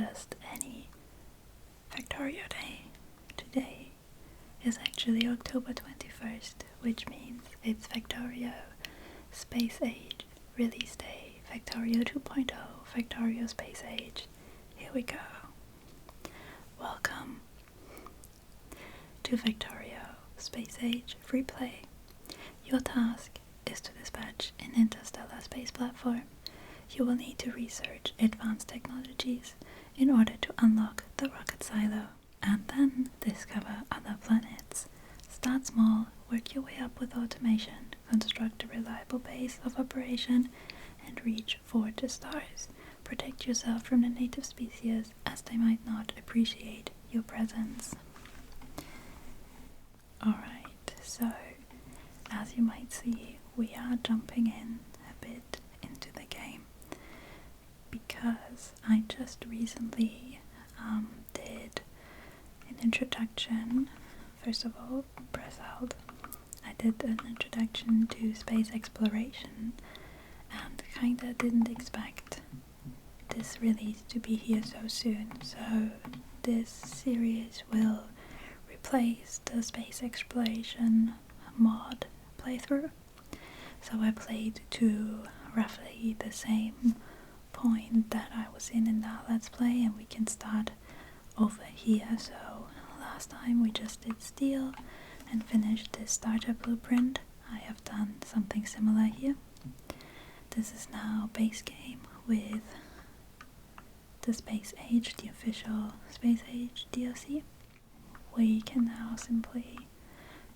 just any Factorio day. Today is actually October 21st, which means it's Factorio Space Age Release Day, Factorio 2.0, Factorio Space Age. Here we go. Welcome to Factorio Space Age Free Play. Your task is to dispatch an interstellar space platform. You will need to research advanced technologies in order to unlock the rocket silo, and then discover other planets. Start small, work your way up with automation, construct a reliable base of operation, and reach for the stars. Protect yourself from the native species, as they might not appreciate your presence. Alright, so as you might see, we are jumping in a bit into the game because I just recently did an introduction. First of all, press out. I did an introduction to space exploration and kinda didn't expect this release to be here so soon. So this series will replace the space exploration mod playthrough. So I played to roughly the same point that I was in that Let's Play, and we can start over here. So last time we just did steel and finished this starter blueprint. I have done something similar here. This is now base game with the Space Age, the official Space Age DLC. We can now simply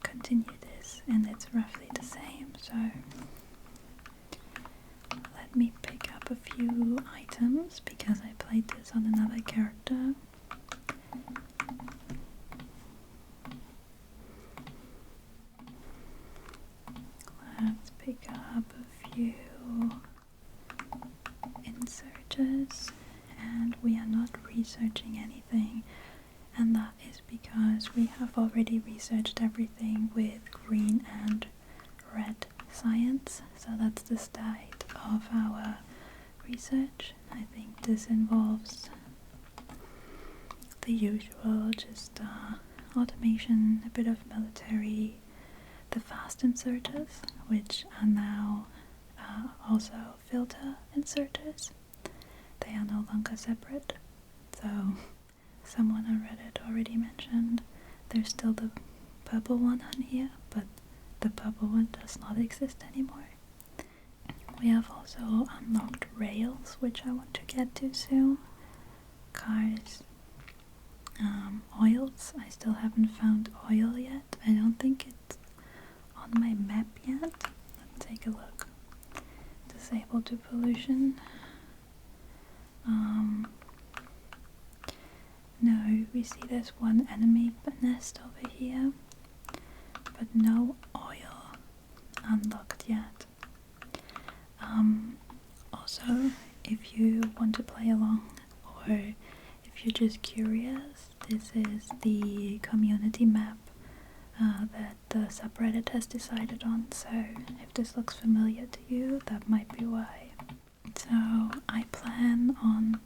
continue this, and it's roughly the same. So let me pick up a few items because I played this on another character. Let's pick up a few inserters, and we are not researching anything, and that is because we have already researched everything with green and red science. So that's the state of our research. I think this involves the usual, just automation, a bit of military, the fast inserters, which are now also filter inserters. They are no longer separate. So someone on Reddit already mentioned there's still the purple one on here, but the purple one does not exist anymore. We have also unlocked rails, which I want to get to soon. Cars. Oils. I still haven't found oil yet. I don't think it's on my map yet. Let's take a look. Disable to pollution. No, we see there's one enemy nest over here, but no oil unlocked yet. Also, if you want to play along, or if you're just curious, this is the community map that the subreddit has decided on, so if this looks familiar to you, that might be why. So I plan on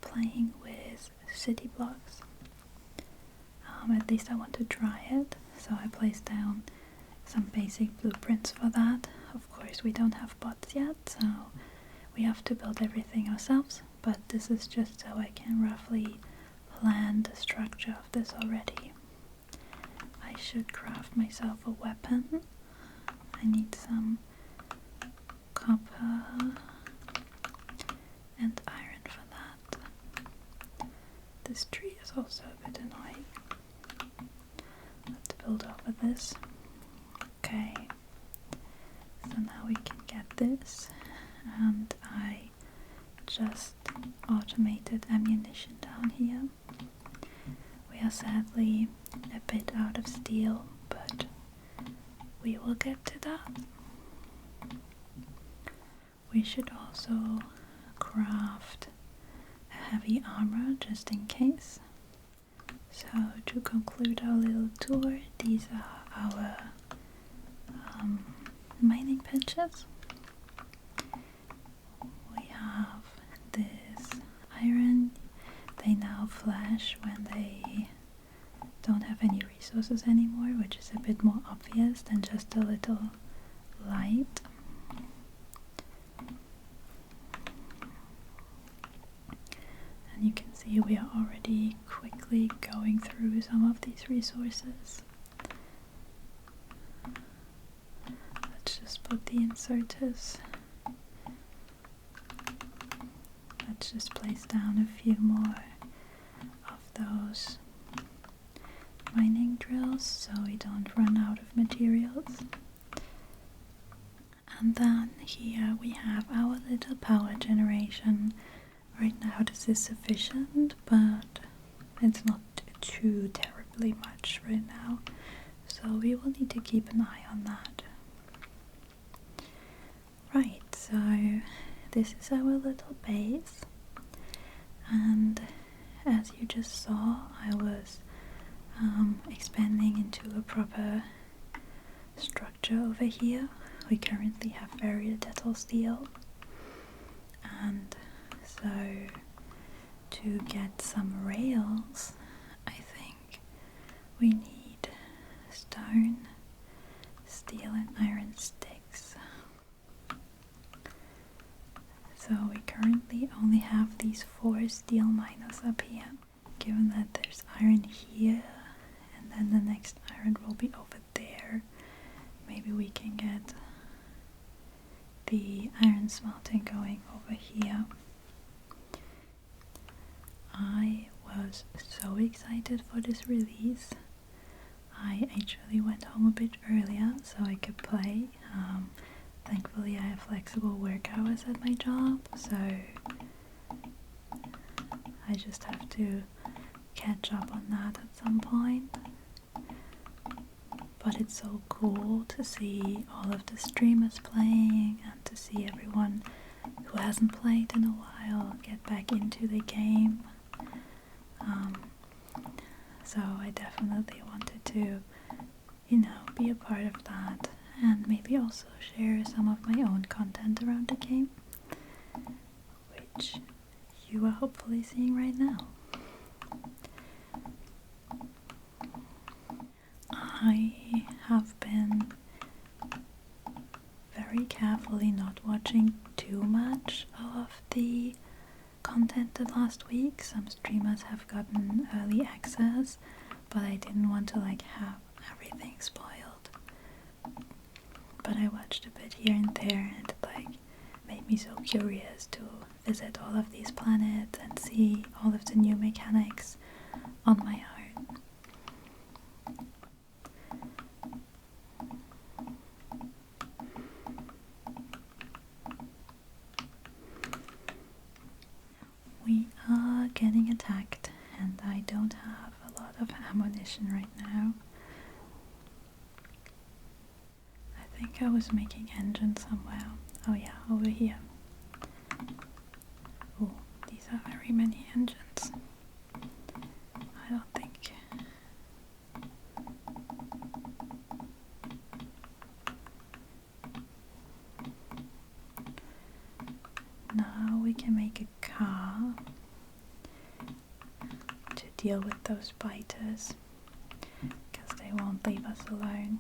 playing with city blocks. At least I want to try it, so I placed down some basic blueprints for that. Of course, we don't have bots yet, so we have to build everything ourselves, but this is just so I can roughly plan the structure of this already. I should craft myself a weapon. I need some copper and iron for that. This tree is also a bit annoying. Let's build over this. Okay, so now we can get this, and I just automated ammunition down here. We are sadly a bit out of steel, but we will get to that. We should also craft a heavy armor just in case. So to conclude our little tour, these are our mining benches. We have this iron. flash when they don't have any resources anymore, which is a bit more obvious than just a little light. And you can see we are already quickly going through some of these resources. Let's just put the inserters. Let's just place down a few more of those mining drills so we don't run out of materials. And then here we have our little power generation. Right now this is sufficient, but it's not too terribly much right now, so we will need to keep an eye on that. Right, so this is our little base, and as you just saw, I was expanding into a proper structure over here. We currently have very little steel, and so to get some rails, I think we need stone, steel and iron sticks. So we currently only have these 4 steel miners up here. Given that there's iron here and then the next iron will be over there, maybe we can get the iron smelting going over here. I was so excited for this release. I actually went home a bit earlier so I could play. Thankfully I have flexible work hours at my job, so I just have to catch up on that at some point. But it's so cool to see all of the streamers playing and to see everyone who hasn't played in a while get back into the game. So I definitely wanted to, be a part of that and maybe also share some of my own content around the game, which you are hopefully seeing right now. I have been very carefully not watching too much of the content the last week. Some streamers have gotten early access, but I didn't want to have everything spoiled. But I watched a bit here and there, and it made me so curious to visit all of these planets and see all of the new mechanics on my own. We are getting attacked, and I don't have a lot of ammunition right now. I think I was making engines somewhere. Oh yeah, over here. Oh, these are very many engines. I don't think... Now we can make a car to deal with those biters, because they won't leave us alone.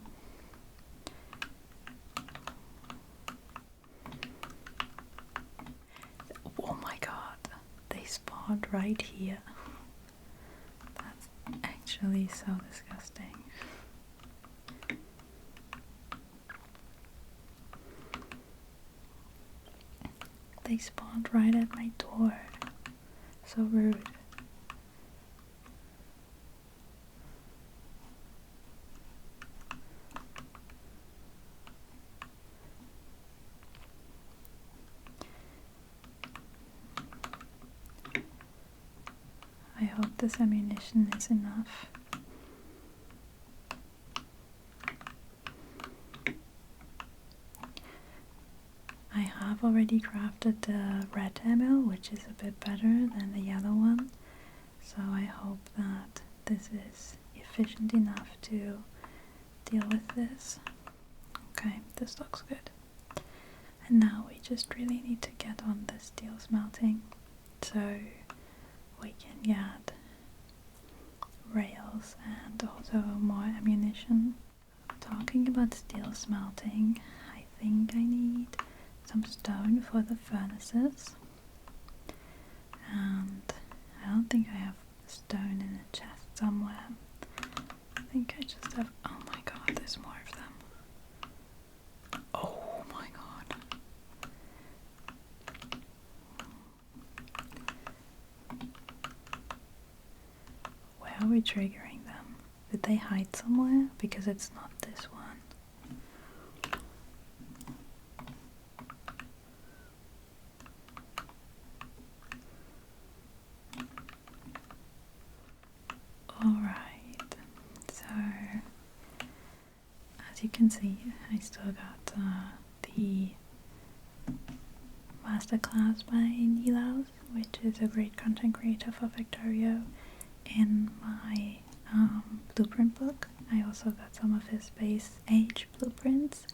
Oh my god, they spawned right here. That's actually so disgusting. They spawned right at my door. So rude. I hope this ammunition is enough. I have already crafted the red ammo, which is a bit better than the yellow one, so I hope that this is efficient enough to deal with this. Okay, this looks good. And now we just really need to get on the steel smelting so we can get rails and also more ammunition. Talking about steel smelting, I think I need some stone for the furnaces, and I don't think I have stone in a chest somewhere. I think I just have, oh my god, there's more of them. Oh my god. Where are we triggering them? Did they hide somewhere? Because it's not this one. Alright, so as you can see, I still got the masterclass by Nilaus, which is a great content creator for Factorio, in my blueprint book. I also got some of his Space Age blueprints,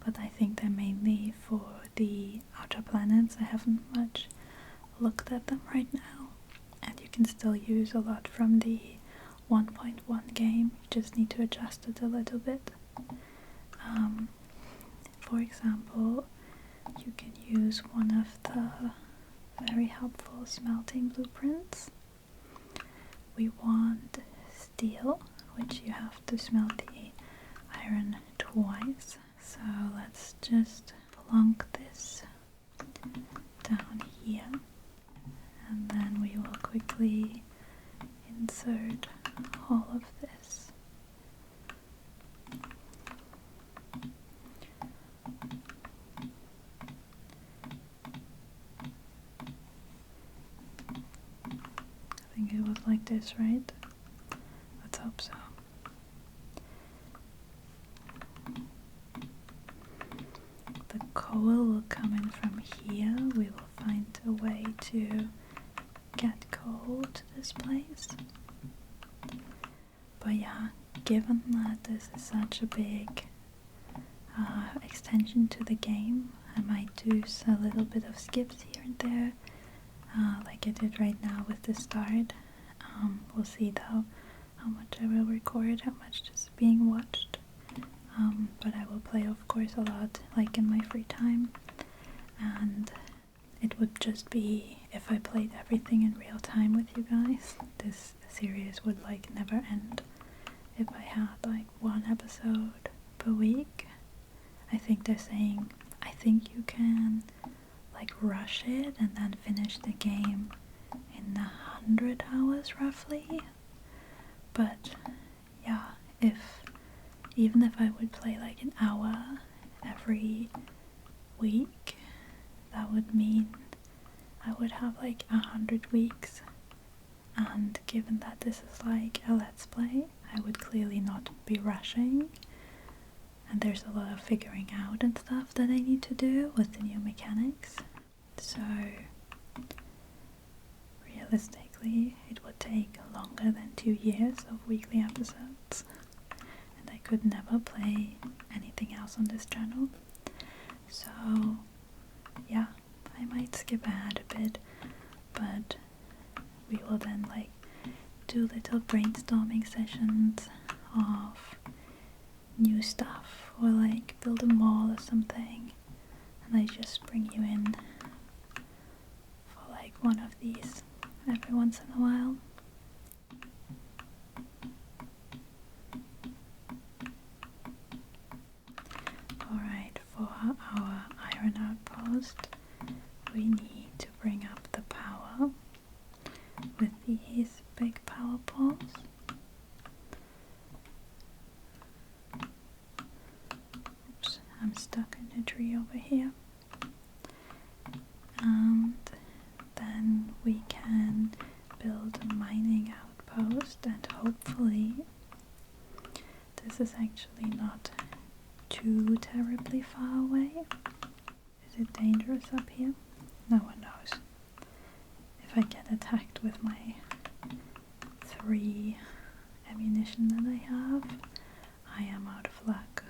but I think they're mainly for the outer planets. I haven't much looked at them right now, and you can still use a lot from the 1.1 game. You just need to adjust it a little bit. For example, you can use one of the very helpful smelting blueprints. We want steel, which you have to smelt the iron twice. So let's just plonk this down here, and then we will quickly insert all of this. I think it was like this, right? Let's hope so. The coal will come in from here. We will find a way to get coal to this place. But yeah, given that this is such a big extension to the game, I might do a little bit of skips here and there, like I did right now with the start. We'll see though how much I will record, how much is being watched. But I will play, of course, a lot, like in my free time, and it would just be, if I played everything in real time with you guys, this series would like never end. If I had like one episode per week, I think they're saying, I think you can like rush it and then finish the game in 100 hours roughly. But yeah, even if I would play like an hour every week, that would mean I would have like 100 weeks, and given that this is like a let's play, I would clearly not be rushing, and there's a lot of figuring out and stuff that I need to do with the new mechanics. So realistically it would take longer than 2 years of weekly episodes, and I could never play anything else on this channel. So yeah, I might skip ahead a bit, but we will then like do little brainstorming sessions of new stuff, or like build a mall or something, and I just bring you in for like one of these every once in a while. Alright, for our iron outpost, we need to bring up the power with these big power poles. Oops, I'm stuck in a tree over here. And then we can build a mining outpost, and hopefully this is actually not too terribly far away. Is it dangerous up here? No one knows. If I get attacked with my 3 ammunition that I have, I am out of luck.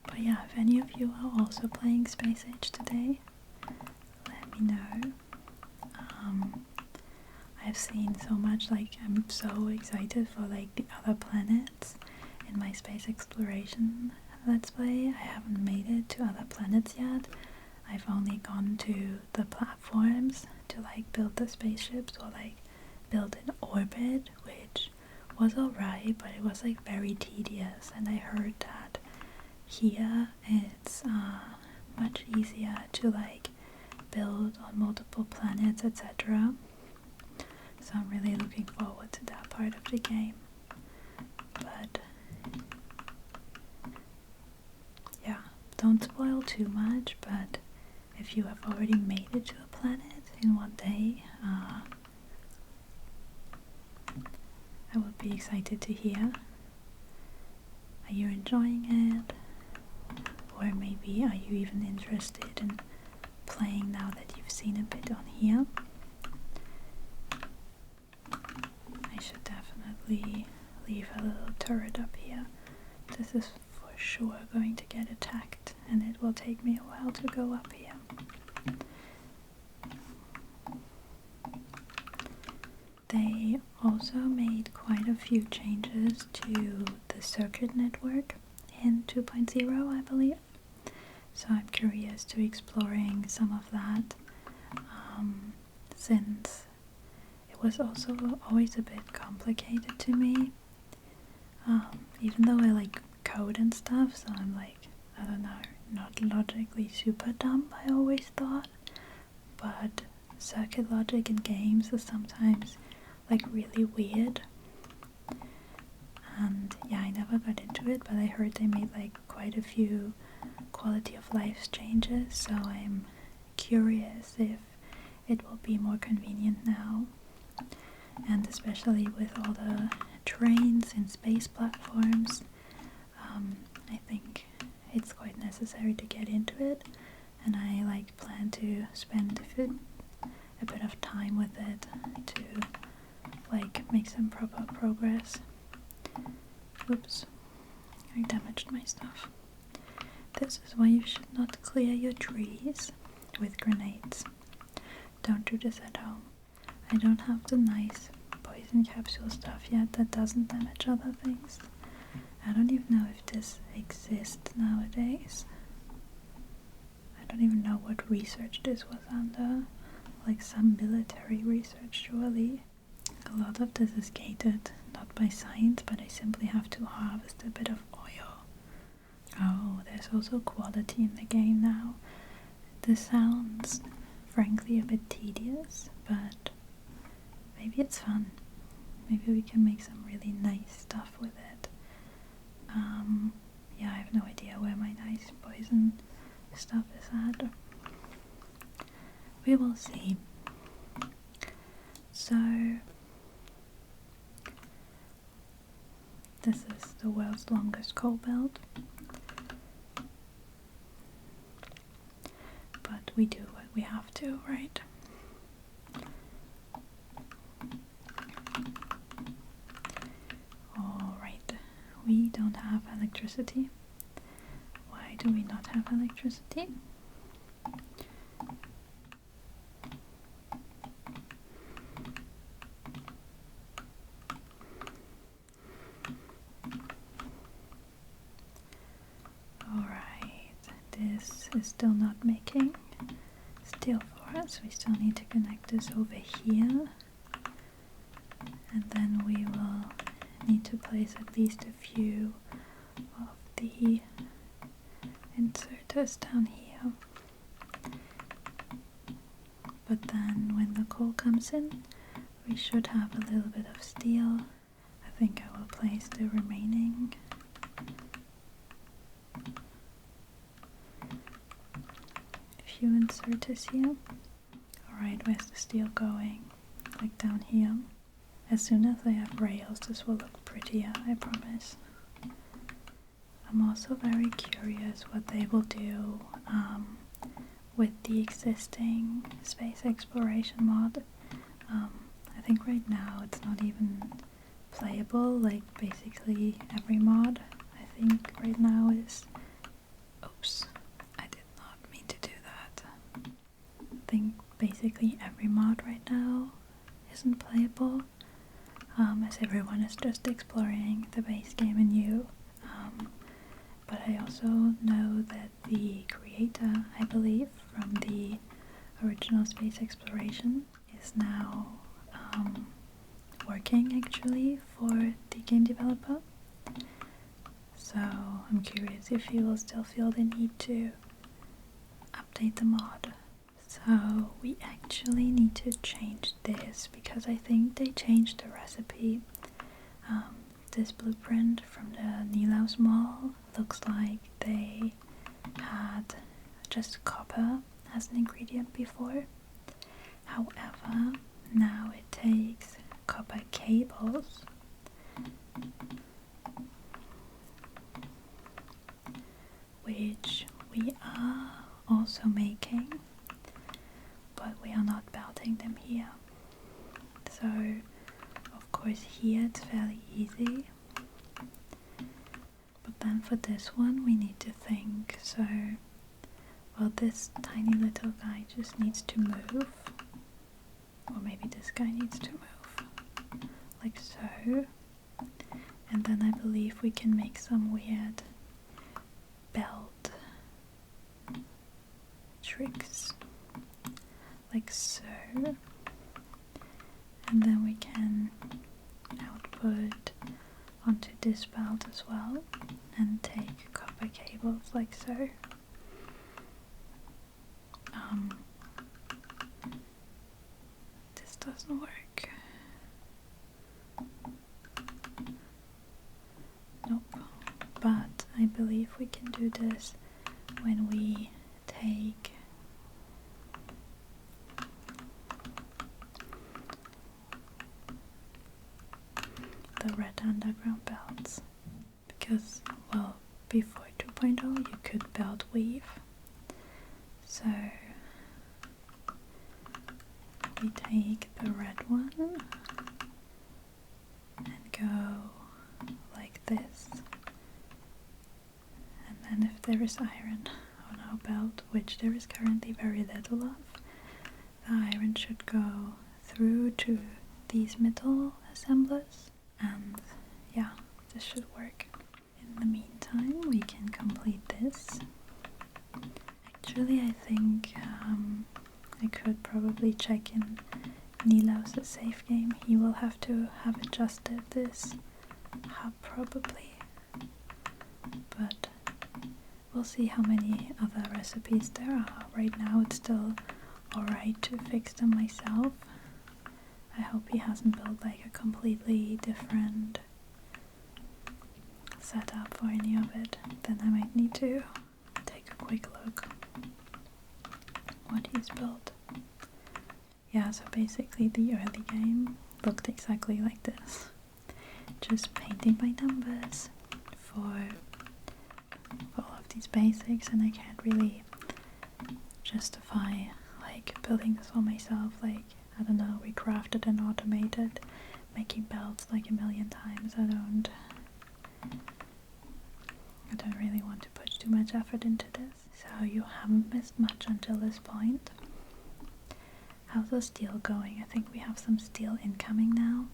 But yeah, if any of you are also playing Space Age today, let me know. I've seen so much, like I'm so excited for like the other planets in my space exploration let's play. I haven't made it to other planets yet. I've only gone to the platforms to like build the spaceships or like build an orbit, which was alright, but it was like very tedious, and I heard that here it's much easier to like build on multiple planets, etc. So I'm really looking forward to that part of the game. But yeah, don't spoil too much, but if you have already made it to a planet in one day, I would be excited to hear. Are you enjoying it? Or maybe are you even interested in playing now that you've seen a bit on here? I should definitely leave a little turret up here. This is for sure going to get attacked, and it will take me a while to go up here. They also made quite a few changes to the circuit network in 2.0, I believe. So I'm curious to exploring some of that, since it was also always a bit complicated to me. Even though I like code and stuff, so I'm like, I don't know, not logically super dumb, I always thought. But circuit logic in games is sometimes like really weird. And yeah, I never got into it, but I heard they made like quite a few quality of life changes, so I'm curious if it will be more convenient now. And especially with all the trains and space platforms, I think it's quite necessary to get into it, and I like plan to spend a bit of time with it to like make some proper progress. Oops, I damaged my stuff. This is why you should not clear your trees with grenades. Don't do this at home. I don't have the nice poison capsule stuff yet that doesn't damage other things. I don't even know if this exists nowadays. I don't even know what research this was under. Like some military research, surely. A lot of this is gated, not by science, but I simply have to harvest a bit of oil. Oh, there's also quality in the game now. This sounds, frankly, a bit tedious, but maybe it's fun. Maybe we can make some really nice stuff with it. Yeah, I have no idea where my nice poison stuff is at. We will see. So, this is the world's longest coal belt. But we do what we have to, right? Alright, we don't have electricity. Why do we not have electricity? This is still not making steel for us. We still need to connect this over here, and then we will need to place at least a few of the inserters down here. But then when the coal comes in, we should have a little bit of steel. I think I will place the remaining few inserters here. Alright, where's the steel going? Like down here. As soon as I have rails, this will look prettier, I promise. I'm also very curious what they will do with the existing space exploration mod. I think right now it's not even playable. Like basically every mod I think right now is... Oops, I did not mean to do that. I think basically every mod right now isn't playable, as everyone is just exploring the base game anew. But I also know that the creator, I believe, from the original space exploration is now working actually for the game developer. So I'm curious if he will still feel the need to update the mod. So we actually need to change this because I think they changed the recipe. This blueprint from the Nauvis mall looks like they had just copper as an ingredient before. However, now it takes copper cables which we are also making, but we are not belting them here. So of course here it's fairly easy, but then for this one we need to think. So well, this tiny little guy just needs to move, or maybe this guy needs to move like so, and then I believe we can make some weird belt tricks like so, and then we can output onto this belt as well and take copper cables like so. This doesn't work. Nope. But I believe we can do this when we take the red underground belts, because well, before 2.0 you could belt weave. So we take the red one and go like this, and then if there is iron on our belt, which there is currently very little of, the iron should go through to these middle assemblers, and yeah, this should work. In the meantime we can complete this. Actually I think I could probably check in Nilaus' save game. He will have to have adjusted this hub probably, but we'll see how many other recipes there are. Right now it's still alright to fix them myself. I hope he hasn't built like a completely different setup for any of it. Then I might need to take a quick look what he's built. Yeah, so basically the early game looked exactly like this. Just painting by numbers for all of these basics, and I can't really justify like building this all myself. Like, I don't know, we crafted and automated making belts like a million times. I don't really want to put too much effort into this. So you haven't missed much until this point. How's the steel going? I think we have some steel incoming now.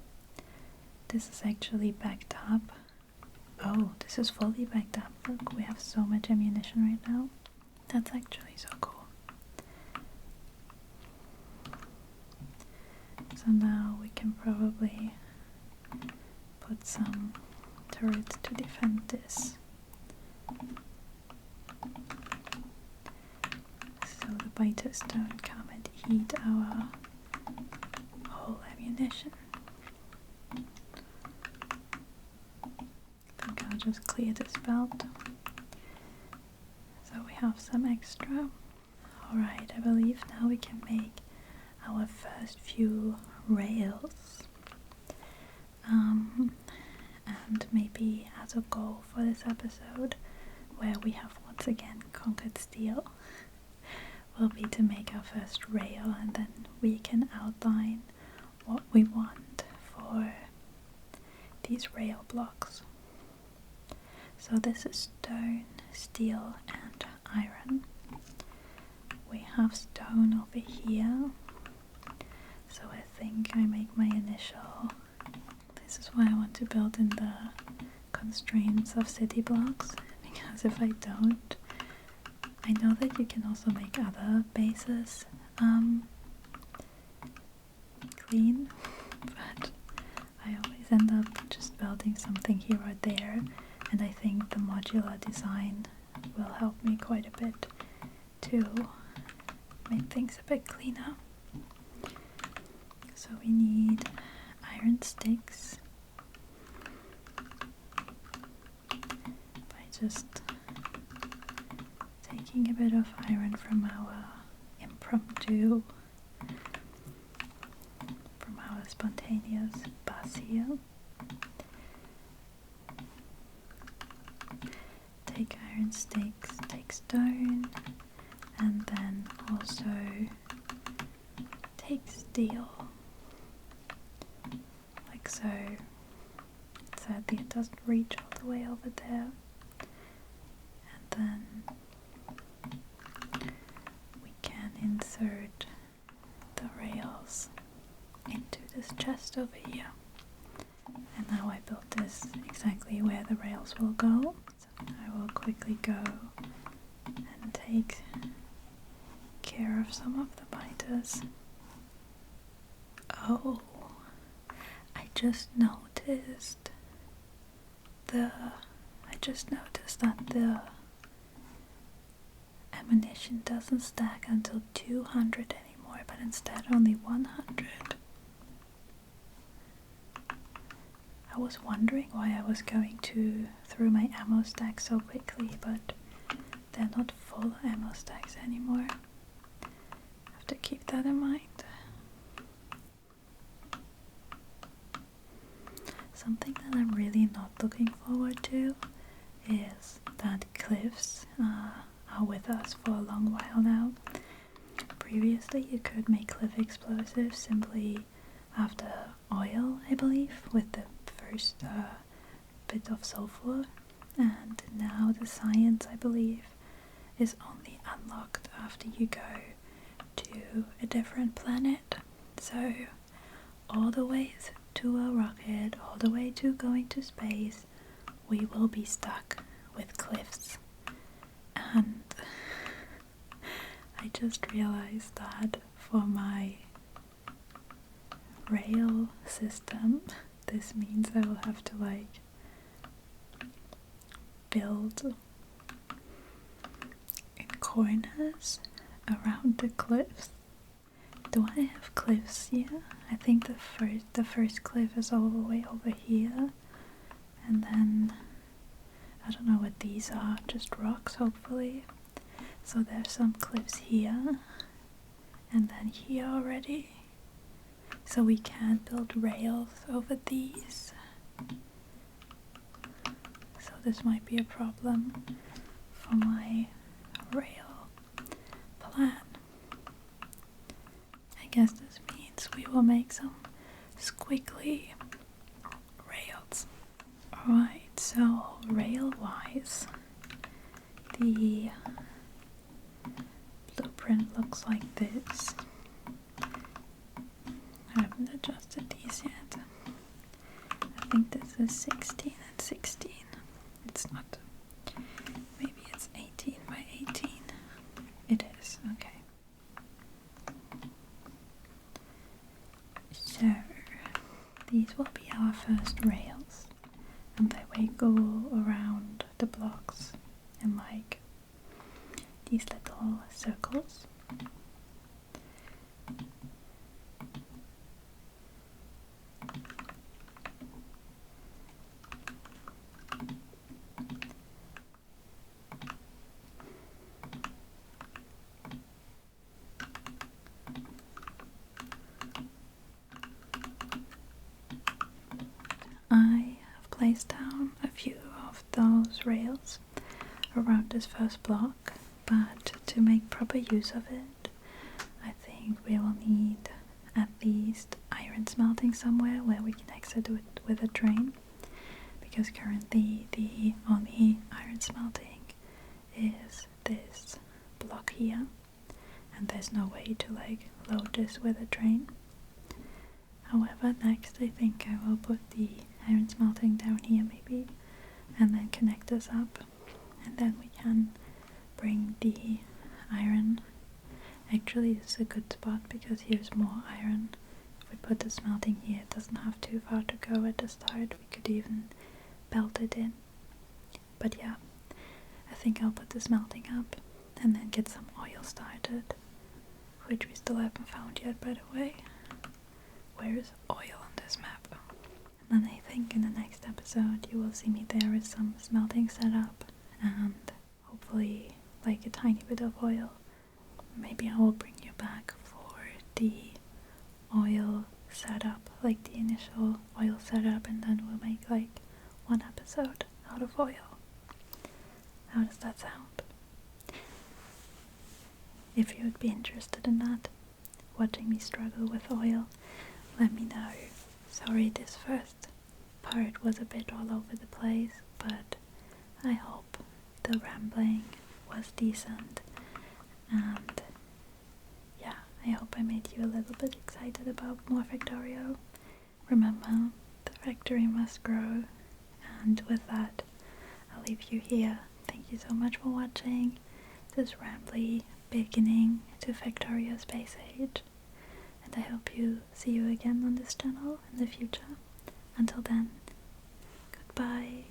This is actually backed up. Oh, this is fully backed up. Look, we have so much ammunition right now. That's actually so cool. So now we can probably put some turrets to defend this, so the biters don't come and eat our whole ammunition. I think I'll just clear this belt so we have some extra. Alright, I believe now we can make our first few rails, and maybe as a goal for this episode, where we have once again conquered steel, will be to make our first rail, and then we can outline what we want for these rail blocks. So this is stone, steel and iron. We have stone over here, so I think I make my initial. This is why I want to build in the constraints of city blocks, because if I don't, I know that you can also make other bases clean, but I always end up just building something here or there, and I think the modular design will help me quite a bit to make things a bit cleaner. So we need iron sticks by just taking a bit of iron from our impromptu, from our spontaneous bus here. Take iron sticks, take stone, and then also take steel, like so. Sadly it doesn't reach all the way over there. And then we can insert the rails into this chest over here. And now I built this exactly where the rails will go. So I will quickly go and take care of some of the biters. Oh, I just noticed that the ammunition doesn't stack until 200 anymore, but instead only 100. I was wondering why I was going through my ammo stack so quickly, but they're not full ammo stacks anymore. I have to keep that in mind. Something that I'm really not looking forward to is that cliffs are with us for a long while now. Previously you could make cliff explosives simply after oil, I believe, with the first bit of sulfur, and now the science, I believe, is only unlocked after you go to a different planet. So all the way to a rocket, all the way to going to space, we will be stuck with cliffs. And I just realized that for my rail system, this means I will have to like build in corners around the cliffs. Do I have cliffs here? I think the first cliff is all the way over here, and then I don't know what these are, just rocks hopefully. So there's some cliffs here, and then here already. So we can't build rails over these. So this might be a problem for my rail plan. I guess this means we will make some squiggly rails. Alright, so rail-wise, the blueprint looks like this. I haven't adjusted these yet. I think this is 16 and 16. It's not. Maybe it's 18 by 18. It is, okay. So, these will be our first rails, and they will go around the blocks in like these little circles. I have placed down a few of those rails around this first block, but to make proper use of it, I think we will need at least iron smelting somewhere where we can exit with a train, because currently the only iron smelting is this block here, and there's no way to like load this with a train. However, next I think I will put the iron smelting down here maybe, and then connect this up, and then we can bring the iron. Actually, this is a good spot because here's more iron. If we put the smelting here, it doesn't have too far to go at the start. We could even belt it in. But yeah, I think I'll put the smelting up and then get some oil started, which we still haven't found yet, by the way. Where is oil on this map? And then I think in the next episode you will see me there with some smelting set up and hopefully like a tiny bit of oil. Maybe I will bring you back for the oil setup, like the initial oil setup, and then we'll make like one episode out of oil. How does that sound? If you would be interested in that, watching me struggle with oil, let me know. Sorry, this first part was a bit all over the place, but I hope the rambling was decent, and yeah, I hope I made you a little bit excited about more Factorio. Remember, the factory must grow, and with that, I'll leave you here. Thank you so much for watching this rambly beginning to Factorio Space Age, and I hope see you again on this channel in the future. Until then, goodbye.